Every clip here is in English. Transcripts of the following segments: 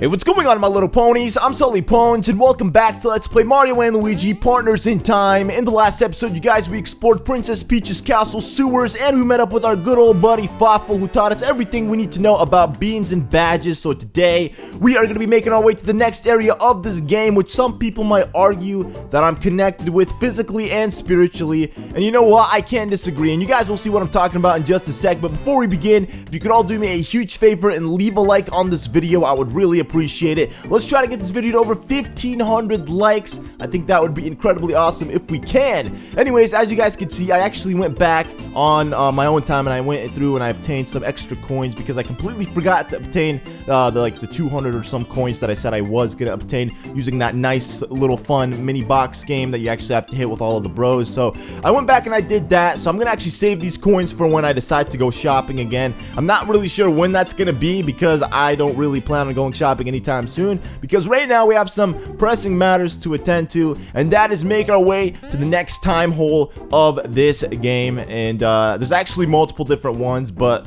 Hey, what's going on, my little ponies? I'm SullyPwnz, and welcome back to Let's Play Mario and Luigi Partners in Time. In the last episode, you guys, we explored Princess Peach's castle sewers, and we met up with our good old buddy Fawful, who taught us everything we need to know about beans and badges. So today, we are going to be making our way to the next area of this game, which some people might argue that I'm connected with physically and spiritually. And you know what? I can't disagree, and you guys will see what I'm talking about in just a sec. But before we begin, if you could all do me a huge favor and leave a like on this video, I would really appreciate it. Let's try to get this video to over 1,500 likes. I think that would be incredibly awesome if we can. Anyways, as you guys can see, I actually went back on my own time, and I went through and I obtained some extra coins because I completely forgot to obtain the 200 or some coins that I said I was gonna obtain using that nice little fun mini box game that you actually have to hit with all of the bros. So I went back and I did that. So I'm gonna actually save these coins for when I decide to go shopping again. I'm not really sure when that's gonna be because I don't really plan on going shopping anytime soon, because right now we have some pressing matters to attend to, and that is make our way to the next time hole of this game. And there's actually multiple different ones, but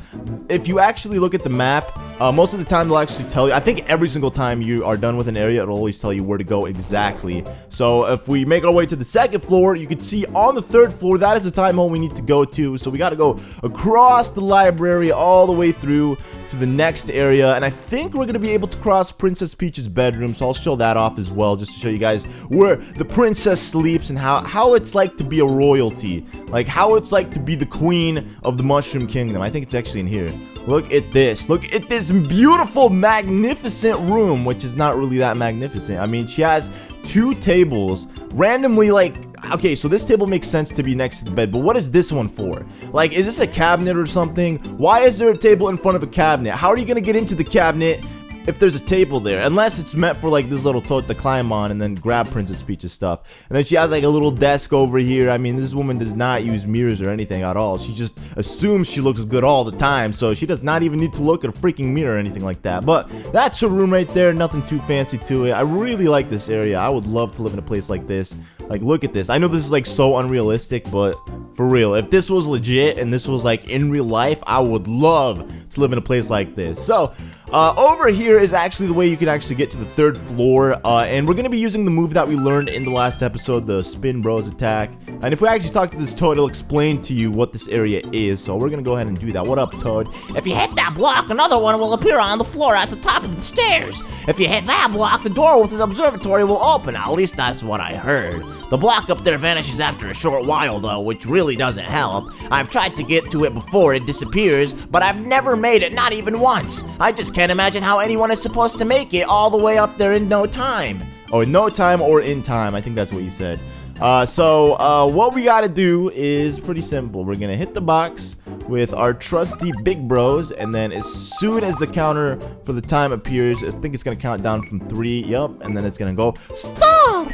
if you actually look at the map, most of the time they'll actually tell you. I think every single time you are done with an area, it'll always tell you where to go exactly. So if we make our way to the second floor, you can see on the third floor, that is the time hole we need to go to. So we got to go across the library all the way through to the next area, and I think we're gonna be able to cross Princess Peach's bedroom, so I'll show that off as well, just to show you guys where the princess sleeps and how it's like to be a royalty, like how it's like to be the queen of the Mushroom Kingdom. I think it's actually in here. Look at this. Look at this beautiful, magnificent room, which is not really that magnificent. I mean, she has two tables randomly, like, okay, so this table makes sense to be next to the bed, but what is this one for? Like, is this a cabinet or something? Why is there a table in front of a cabinet? How are you gonna get into the cabinet if there's a table there? Unless it's meant for like this little tote to climb on and then grab Princess Peach's stuff. And then she has like a little desk over here. I mean, this woman does not use mirrors or anything at all. She just assumes she looks good all the time, so she does not even need to look at a freaking mirror or anything like that. But that's her room right there. Nothing too fancy to it. I really like this area. I would love to live in a place like this. Like, look at this. I know this is like so unrealistic, but for real, if this was legit and this was like in real life, I would love to live in a place like this. So over here is actually the way you can actually get to the third floor, and we're gonna be using the move that we learned in the last episode, the Spin Bros attack. And if we actually talk to this Toad, it'll explain to you what this area is. So we're gonna go ahead and do that. What up, Toad? If you hit that block, another one will appear on the floor at the top of the stairs. If you hit that block, the door with the observatory will open. At least that's what I heard. The block up there vanishes after a short while, though, which really doesn't help. I've tried to get to it before it disappears, but I've never made it, not even once. I just can't imagine how anyone is supposed to make it all the way up there in no time. Oh, in no time or in time. I think that's what you said. What we gotta do is pretty simple. We're gonna hit the box with our trusty big bros, and then as soon as the counter for the time appears, I think it's gonna count down from 3. Yep, and then it's gonna go stop.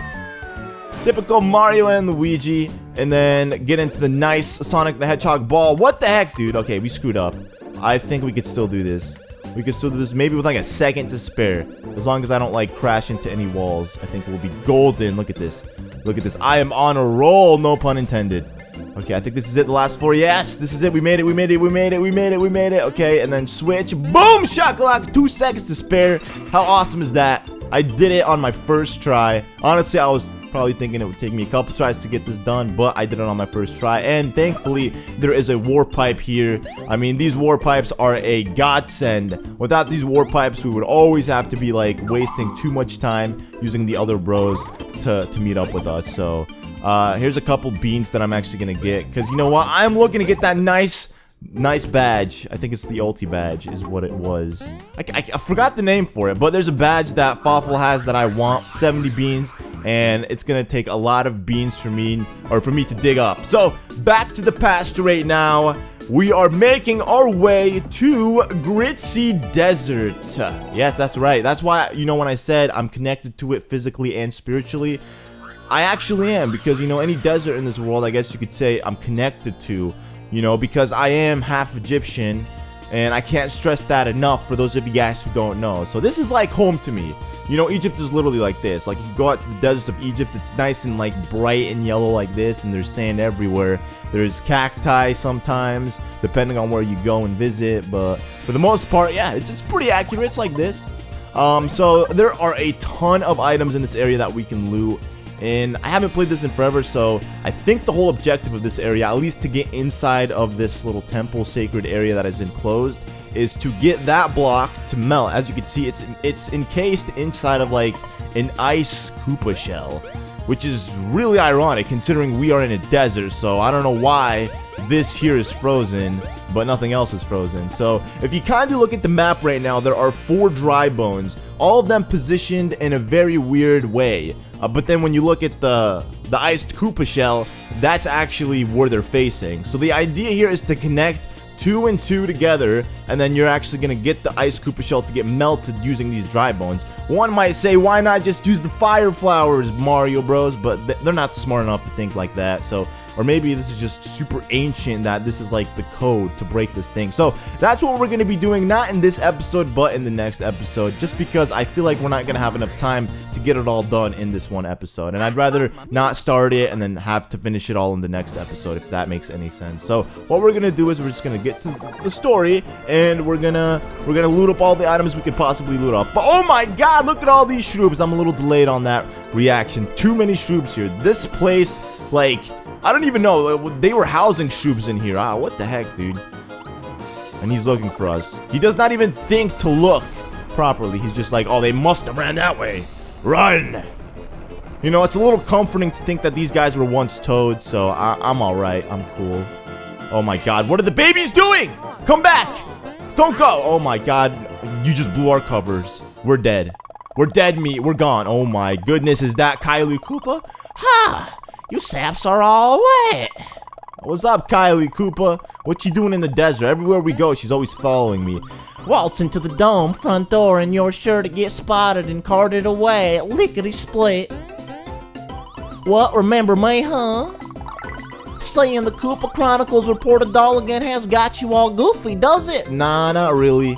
Typical Mario and Luigi, and then get into the nice Sonic the Hedgehog ball. What the heck, dude? Okay, we screwed up. I think we could still do this. We could still do this maybe with like a second to spare. As long as I don't like crash into any walls, I think we'll be golden. Look at this. Look at this. I am on a roll, no pun intended. Okay, I think this is it, the last floor. Yes, this is it. We made it, we made it, we made it, we made it, we made it. Okay, and then switch. Boom! Shakalaka! 2 seconds to spare. How awesome is that? I did it on my first try. Honestly, I was probably thinking it would take me a couple tries to get this done, but I did it on my first try, and thankfully there is a warp pipe here. I mean, these warp pipes are a godsend. Without these warp pipes, we would always have to be like wasting too much time using the other bros to meet up with us. So here's a couple beans that I'm actually gonna get, because you know what, I'm looking to get that nice badge. I think it's the ulti badge is what it was. I forgot the name for it, but there's a badge that Fawful has that I want. 70 beans, and it's gonna take a lot of beans for me to dig up. So back to the past right now. We are making our way to Gritzy Desert. Yes, that's right. That's why, you know, when I said I'm connected to it physically and spiritually, I actually am, because, you know, any desert in this world, I guess you could say I'm connected to. You know, because I am half Egyptian, and I can't stress that enough for those of you guys who don't know. So this is like home to me. You know, Egypt is literally like this. Like, you go out to the deserts of Egypt, it's nice and like bright and yellow like this, and there's sand everywhere. There's cacti sometimes, depending on where you go and visit, but for the most part, yeah, it's pretty accurate. It's like this. So there are a ton of items in this area that we can loot. And I haven't played this in forever, so I think the whole objective of this area, at least to get inside of this little temple sacred area that is enclosed, is to get that block to melt. As you can see, it's encased inside of like an ice Koopa shell, which is really ironic considering we are in a desert. So I don't know why this here is frozen, but nothing else is frozen. So if you kind of look at the map right now, there are 4 dry bones, all of them positioned in a very weird way. But then when you look at the iced Koopa shell, that's actually where they're facing. So the idea here is to connect 2 and 2 together, and then you're actually going to get the ice Koopa shell to get melted using these dry bones. One might say, why not just use the fire flowers, Mario Bros? But they're not smart enough to think like that. So, or maybe this is just super ancient that this is like the code to break this thing. So that's what we're going to be doing, not in this episode, but in the next episode, just because I feel like we're not going to have enough time to get it all done in this one episode. And I'd rather not start it and then have to finish it all in the next episode, if that makes any sense. So what we're going to do is we're just going to get to the story, and we're gonna loot up all the items we could possibly loot up. But oh my god, look at all these shrooms. I'm a little delayed on that reaction. Too many shrooms here. This place, like, I don't even know. They were housing shrooms in here. Ah, what the heck, dude? And he's looking for us. He does not even think to look properly. He's just like, oh, they must have ran that way. Run! You know, it's a little comforting to think that these guys were once toads, so I'm alright. I'm cool. Oh my god, what are the babies doing? Come back! Don't go! Oh my god, you just blew our covers. We're dead. We're dead meat. We're gone. Oh my goodness, is that Kylie Koopa? Ha! You saps are all wet. What's up, Kylie Koopa? What you doing in the desert? Everywhere we go, she's always following me. Waltz into the dome front door and you're sure to get spotted and carted away. Lickety-split. What, remember me, huh? Saying the Koopa Chronicles reported Dolligan has got you all goofy, does it? Nah, not really.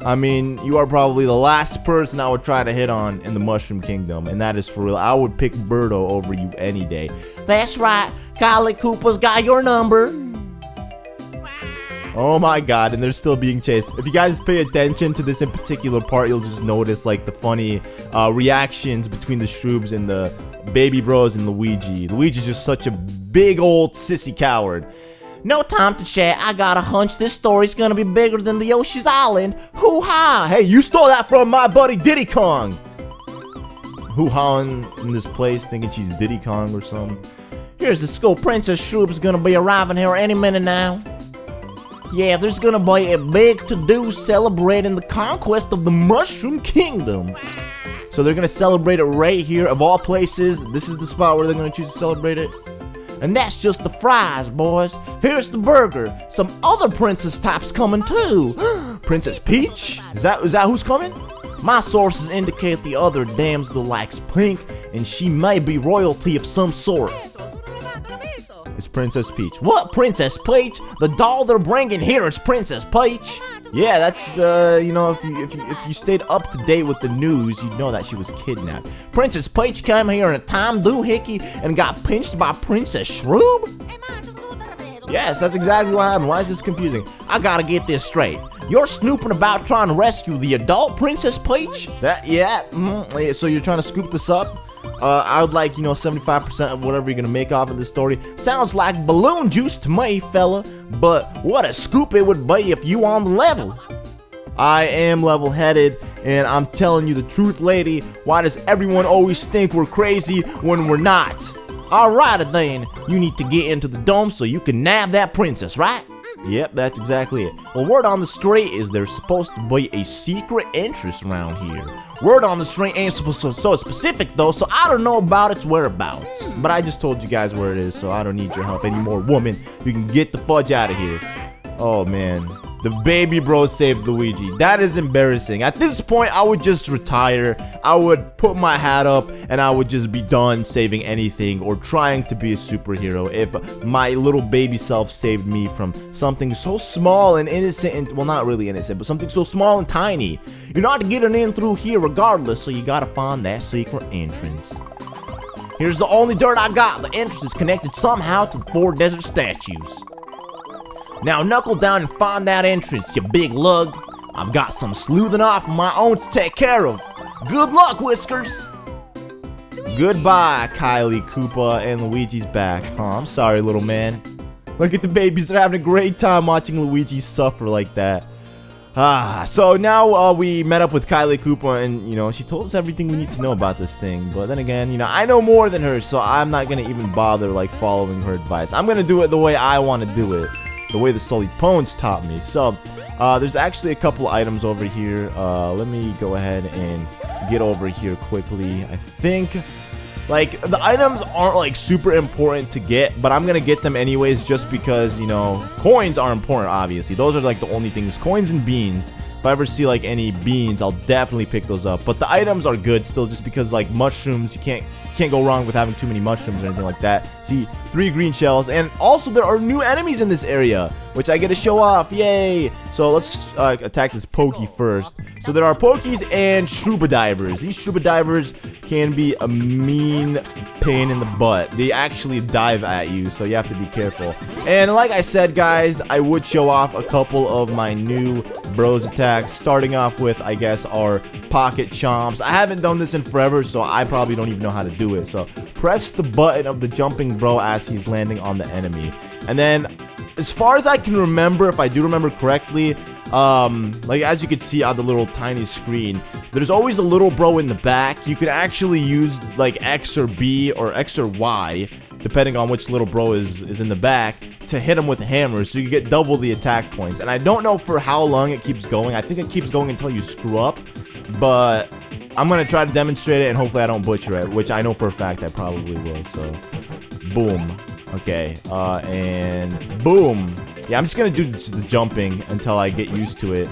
I mean, you are probably the last person I would try to hit on in the Mushroom Kingdom, and that is for real. I would pick Birdo over you any day. That's right. Kylie Koopa's got your number. Oh my god, and they're still being chased. If you guys pay attention to this in particular part, you'll just notice like the funny reactions between the Shrooms and the Baby Bros and Luigi. Luigi's just such a big old sissy coward. No time to chat. I got a hunch this story's gonna be bigger than the Yoshi's Island. Hoo-ha! Hey, you stole that from my buddy Diddy Kong! Hoo-ha in this place, thinking she's Diddy Kong or something. Here's the school. Princess Shroop's gonna be arriving here any minute now. Yeah, there's gonna be a big to-do celebrating the conquest of the Mushroom Kingdom. So they're gonna celebrate it right here, of all places. This is the spot where they're gonna choose to celebrate it. And that's just the fries, boys. Here's the burger. Some other princess types coming too. Princess Peach? Is that who's coming? My sources indicate the other damsel likes pink, and she may be royalty of some sort. It's Princess Peach. What, Princess Peach? The doll they're bringing here is Princess Peach. Yeah, that's you know, if you stayed up to date with the news, you'd know that she was kidnapped. Princess Peach came here in a time doohickey and got pinched by Princess Shroob? Yes, that's exactly what happened. Why is this confusing? I gotta get this straight. You're snooping about trying to rescue the adult Princess Peach? Yeah. So you're trying to scoop this up? I would like, 75% of whatever you're gonna make off of this story. Sounds like balloon juice to me, fella. But what a scoop it would be if you on the level. I am level-headed, and I'm telling you the truth, lady. Why does everyone always think we're crazy when we're not? Alrighty then, you need to get into the dome so you can nab that princess, right? Yep, that's exactly it. Well, word on the street is there's supposed to be a secret entrance around here. Word on the street ain't so specific though, so I don't know about its whereabouts. But I just told you guys where it is, so I don't need your help anymore, woman. You can get the fudge out of here. Oh man, the Baby Bros saved Luigi. That is embarrassing. At this point, I would just retire. I would put my hat up and I would just be done saving anything or trying to be a superhero if my little baby self saved me from something so small and innocent and, well, not really innocent, but something so small and tiny. You're not getting in through here regardless, so you gotta find that secret entrance. Here's the only dirt I got. The entrance is connected somehow to the 4 desert statues. Now knuckle down and find that entrance, you big lug. I've got some sleuthing off of my own to take care of. Good luck, Whiskers. Goodbye, Kylie Koopa, and Luigi's back. Oh, I'm sorry, little man. Look at the babies. They're having a great time watching Luigi suffer like that. So now we met up with Kylie Koopa, and, you know, she told us everything we need to know about this thing. But then again, you know, I know more than her, so I'm not going to even bother, like, following her advice. I'm going to do it the way I want to do it, the way the SullyPwnz taught me. So, there's actually a couple items over here. Let me go ahead and get over here quickly. I think, like, the items aren't, like, super important to get, but I'm gonna get them anyways just because, you know, coins are important, obviously. Those are, like, the only things. Coins and beans. If I ever see, like, any beans, I'll definitely pick those up. But the items are good still just because, like, mushrooms, you can't go wrong with having too many mushrooms or anything like that. See, 3 green shells, and also there are new enemies in this area, which I get to show off. Yay! So let's attack this Pokey first. So there are Pokies and Shrubadivers. These Shrubadivers can be a mean pain in the butt. They actually dive at you, so you have to be careful. And like I said, guys, I would show off a couple of my new bros attacks, starting off with, I guess, our pocket chomps. I haven't done this in forever, so I probably don't even know how to do it. So press the button of the jumping bro as he's landing on the enemy. And then, as far as I can remember, if I do remember correctly, like as you can see on the little tiny screen, there's always a little bro in the back. You can actually use like X or B or X or Y, depending on which little bro is in the back, to hit him with hammers, so you get double the attack points. And I don't know for how long it keeps going. I think it keeps going until you screw up, but I'm gonna try to demonstrate it, and hopefully I don't butcher it, which I know for a fact I probably will. So, boom. Okay, and boom. Yeah, I'm just gonna do the jumping until I get used to it.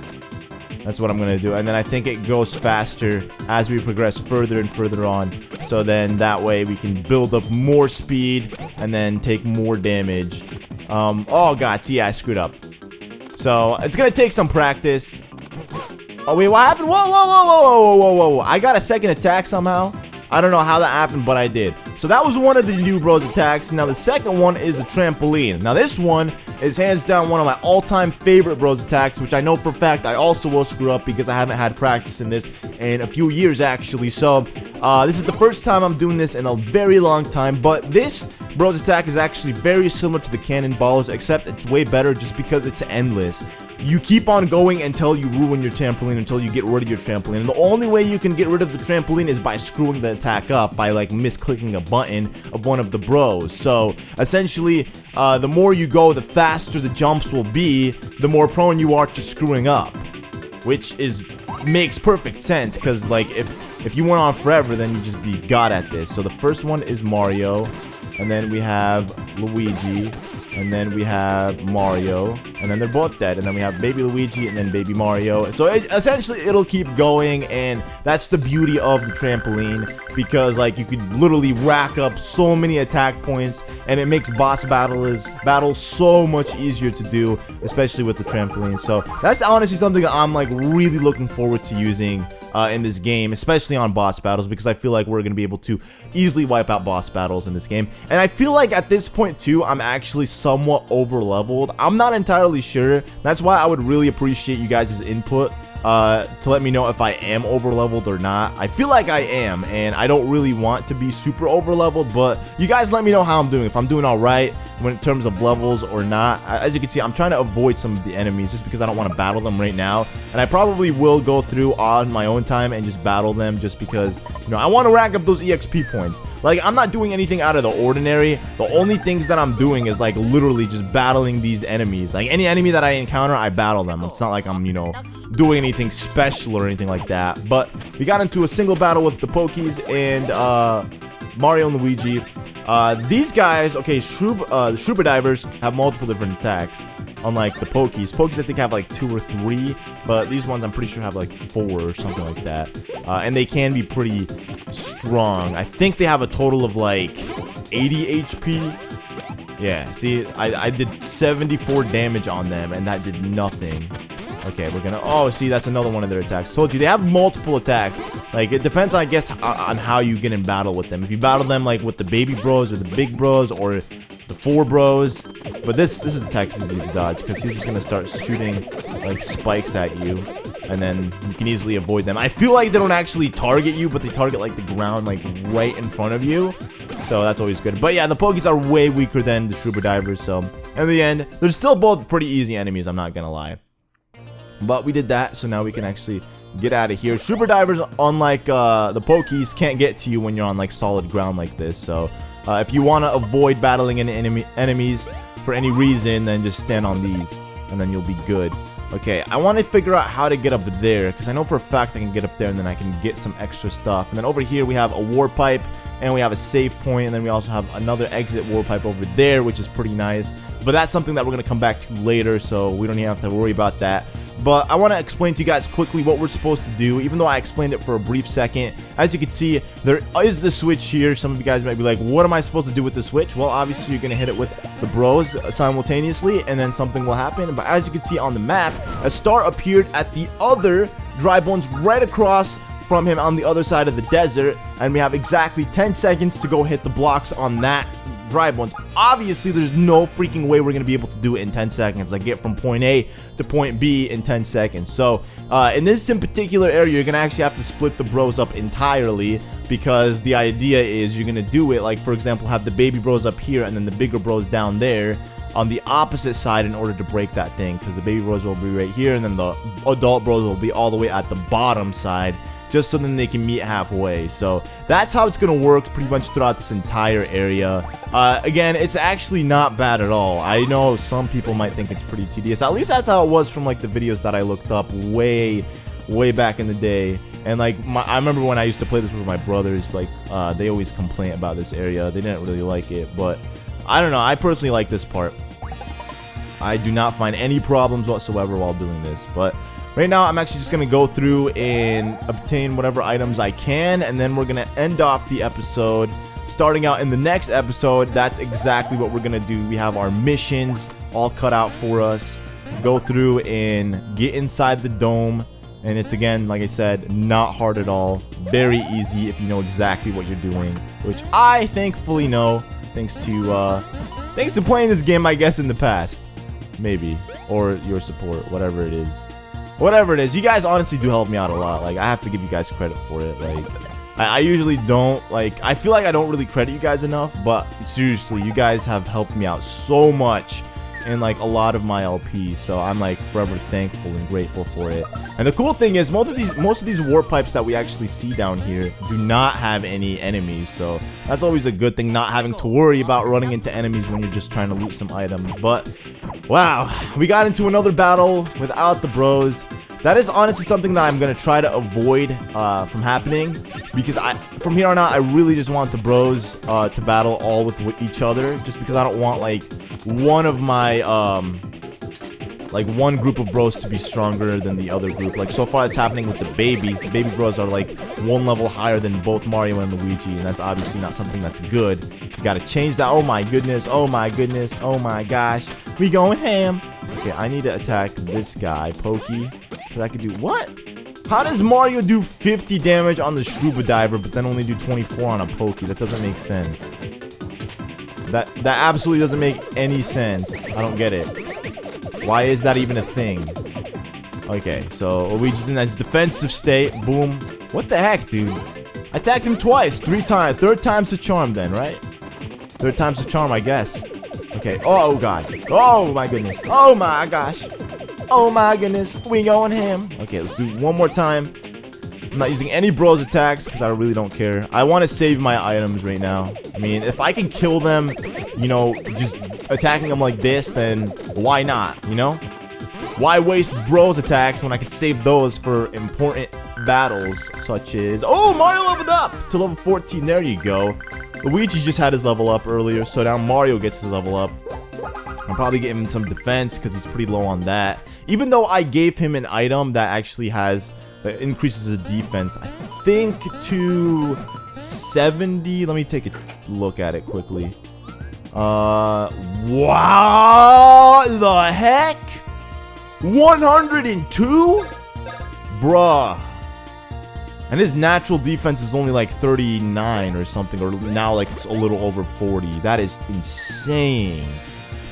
That's what I'm gonna do, and then I think it goes faster as we progress further and further on. So then that way we can build up more speed and then take more damage. Oh god, see, I screwed up. So it's gonna take some practice. Oh wait, what happened? Whoa, whoa, whoa, whoa, whoa, whoa, whoa, whoa! I got a second attack somehow. I don't know how that happened, but I did. So that was one of the new bros attacks. Now the second one is the trampoline. Now this one is hands down one of my all-time favorite bros attacks, which I know for a fact I also will screw up because I haven't had practice in this in a few years actually. So this is the first time I'm doing this in a very long time, but this bros attack is actually very similar to the cannonballs, except it's way better just because it's endless. You keep on going until you ruin your trampoline, until you get rid of your trampoline. And the only way you can get rid of the trampoline is by screwing the attack up, by like misclicking a button of one of the bros. So essentially, the more you go, the faster the jumps will be, the more prone you are to screwing up. Which makes perfect sense, because like if you went on forever, then you'd just be god at this. So the first one is Mario, and then we have Luigi, and then we have Mario, and then they're both dead, and then we have baby Luigi and then baby Mario. So essentially it'll keep going, and that's the beauty of the trampoline, because like you could literally rack up so many attack points, and it makes boss battles so much easier to do, especially with the trampoline. So that's honestly something that I'm like really looking forward to using in this game, especially on boss battles, because I feel like we're going to be able to easily wipe out boss battles in this game. And I feel like at this point too, I'm actually somewhat over leveled. I'm not entirely sure. That's why I would really appreciate you guys' input to let me know if I am over leveled or not. I feel like I am, and I don't really want to be super over leveled, but you guys let me know how I'm doing, if I'm doing all right in terms of levels or not. As you can see, I'm trying to avoid some of the enemies just because I don't want to battle them right now, and I probably will go through on my own time and just battle them, just because, you know, I want to rack up those EXP points. Like, I'm not doing anything out of the ordinary. The only things that I'm doing is like literally just battling these enemies. Like any enemy that I encounter, I battle them. It's not like I'm, you know, doing anything special or anything like that. But we got into a single battle with the Pokies and Mario and Luigi. These guys, okay, the Shrubadivers have multiple different attacks, unlike the Pokies. Pokies, I think, have like 2 or 3, but these ones I'm pretty sure have like 4 or something like that. And they can be pretty strong. I think they have a total of like 80 HP. Yeah, see, I did 74 damage on them, and that did nothing. Okay, we're gonna... Oh, see, that's another one of their attacks. Told you, they have multiple attacks. Like, it depends, I guess, on how you get in battle with them. If you battle them, like, with the baby bros or the big bros or the 4 bros. But this is attack's easy to dodge, because he's just gonna start shooting, like, spikes at you. and then you can easily avoid them. I feel like they don't actually target you, but they target like the ground like right in front of you, so that's always good. But yeah, the Pokies are way weaker than the Scuba Divers, so in the end, they're still both pretty easy enemies, I'm not gonna lie. But we did that, so now we can actually get out of here. Scuba Divers, unlike the Pokies, can't get to you when you're on like solid ground like this, so if you want to avoid battling any enemies for any reason, then just stand on these, and then you'll be good. Okay, I want to figure out how to get up there, because I know for a fact I can get up there, and then I can get some extra stuff. And then over here we have a war pipe, and we have a save point, and then we also have another exit war pipe over there, which is pretty nice. But that's something that we're going to come back to later, so we don't even have to worry about that. But I want to explain to you guys quickly what we're supposed to do, even though I explained it for a brief second. As you can see, there is the switch here. Some of you guys might be like, what am I supposed to do with the switch? Well, obviously, you're going to hit it with the bros simultaneously, and then something will happen. But as you can see on the map, a star appeared at the other dry bones right across from him on the other side of the desert, and we have exactly 10 seconds to go hit the blocks on that dry bones. Obviously, there's no freaking way we're gonna be able to do it in 10 seconds, like get from point A to point B in 10 seconds. So in this in particular area, you're gonna actually have to split the bros up entirely, because the idea is you're gonna do it like, for example, have the baby bros up here and then the bigger bros down there on the opposite side in order to break that thing, because the baby bros will be right here and then the adult bros will be all the way at the bottom side, just so then they can meet halfway. So that's how it's gonna work pretty much throughout this entire area. Again, it's actually not bad at all. I know some people might think it's pretty tedious. At least that's how it was from like the videos that I looked up way back in the day. And like I remember when I used to play this with my brothers, like they always complain about this area. They didn't really like it, but I don't know, I personally like this part. I do not find any problems whatsoever while doing this. But right now, I'm actually just going to go through and obtain whatever items I can, and then we're going to end off the episode. Starting out in the next episode, that's exactly what we're going to do. We have our missions all cut out for us. Go through and get inside the dome, and it's, again, like I said, not hard at all. Very easy if you know exactly what you're doing, which I thankfully know, thanks to playing this game, I guess, in the past. Maybe. Or your support, whatever it is. Whatever it is, you guys honestly do help me out a lot. Like, I have to give you guys credit for it. Like, I usually don't, like, I feel like I don't really credit you guys enough, but seriously, you guys have helped me out so much in, like, a lot of my LPs, so I'm, like, forever thankful and grateful for it. And the cool thing is, most of these warp pipes that we actually see down here do not have any enemies, so that's always a good thing, not having to worry about running into enemies when you're just trying to loot some items. But wow, we got into another battle without the bros. That is honestly something that I'm going to try to avoid from happening, because from here on out, I really just want the bros to battle all with each other, just because I don't want, like, one of my, one group of bros to be stronger than the other group. Like, so far it's happening with the babies. The baby bros are, like, one level higher than both Mario and Luigi, and that's obviously not something that's good. You gotta change that. Oh my goodness, oh my goodness, oh my gosh. We going ham. Okay, I need to attack this guy, Pokey. Because I could do... What? How does Mario do 50 damage on the Scuba Diver, but then only do 24 on a Pokey? That doesn't make sense. That absolutely doesn't make any sense. I don't get it. Why is that even a thing? Okay, so Luigi's in his defensive state. Boom. What the heck, dude? I attacked him twice. 3 times. Third time's the charm then, right? Third time's the charm, I guess. Okay. Oh, God. Oh, my goodness. Oh, my gosh. Oh, my goodness. We going ham. Okay, let's do one more time. I'm not using any bros attacks because I really don't care. I want to save my items right now. I mean, if I can kill them, you know, just attacking them like this, then why not, you know? Why waste bros attacks when I could save those for important battles such as... Oh, Mario leveled up to level 14. There you go. Luigi just had his level up earlier, so now Mario gets his level up. I'll probably give him some defense because he's pretty low on that. Even though I gave him an item that actually has... that increases his defense, I think, to 70. Let me take a look at it quickly. Wow, the heck? 102? Bruh. And his natural defense is only like 39 or something, or now like it's a little over 40. That is insane.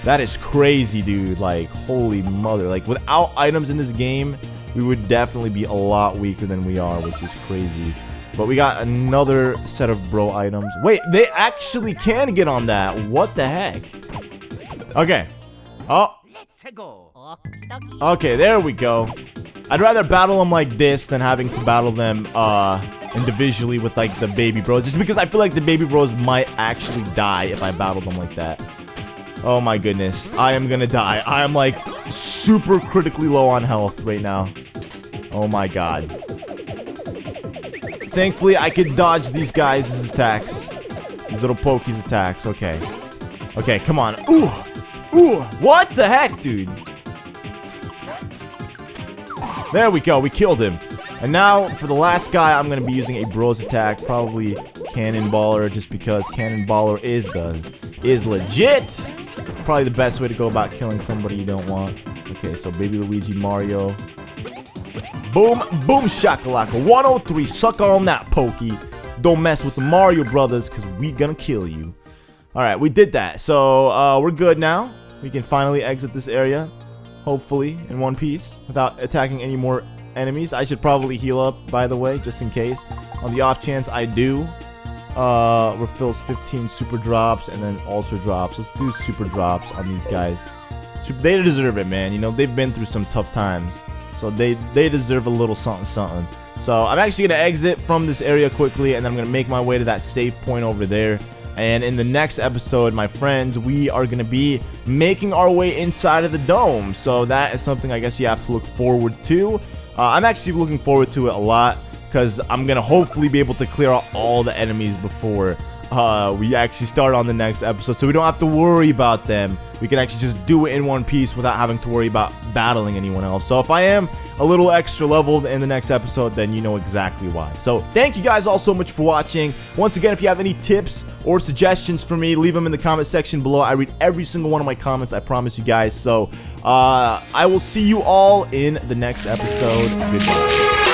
That is crazy, dude. Like, holy mother. Like, without items in this game, we would definitely be a lot weaker than we are, which is crazy. But we got another set of bro items. Wait, they actually can get on that. What the heck? Okay. Oh. Okay, there we go. I'd rather battle them like this than having to battle them individually with like the baby bros. Just because I feel like the baby bros might actually die if I battle them like that. Oh my goodness. I am gonna die. I am like super critically low on health right now. Oh my god. Thankfully, I could dodge these guys' attacks. These little pokies attacks. Okay. Okay, come on. Ooh. Ooh. What the heck, dude? There we go. We killed him. And now, for the last guy, I'm going to be using a bros attack. Probably Cannonballer, just because Cannonballer is legit. It's probably the best way to go about killing somebody you don't want. Okay, so Baby Luigi, Mario. Boom, boom, shakalaka. 103, suck on that, Pokey. Don't mess with the Mario brothers, because we gonna kill you. Alright, we did that. So, we're good now. We can finally exit this area. Hopefully, in one piece, without attacking any more enemies. I should probably heal up, by the way, just in case. On the off chance I do. Refills 15 super drops, and then ultra drops. Let's do super drops on these guys. They deserve it, man. You know, they've been through some tough times. So they deserve a little something something. So I'm actually going to exit from this area quickly, and then I'm going to make my way to that safe point over there. And in the next episode, my friends, we are going to be making our way inside of the dome. So that is something I guess you have to look forward to. I'm actually looking forward to it a lot, because I'm going to hopefully be able to clear out all the enemies before we actually start on the next episode, so we don't have to worry about them. We can actually just do it in one piece without having to worry about battling anyone else. So if I am a little extra leveled in the next episode, then you know exactly why. So thank you guys all so much for watching. Once again, if you have any tips or suggestions for me, leave them in the comment section below. I read every single one of my comments, I promise you guys. So I will see you all in the next episode. Goodbye.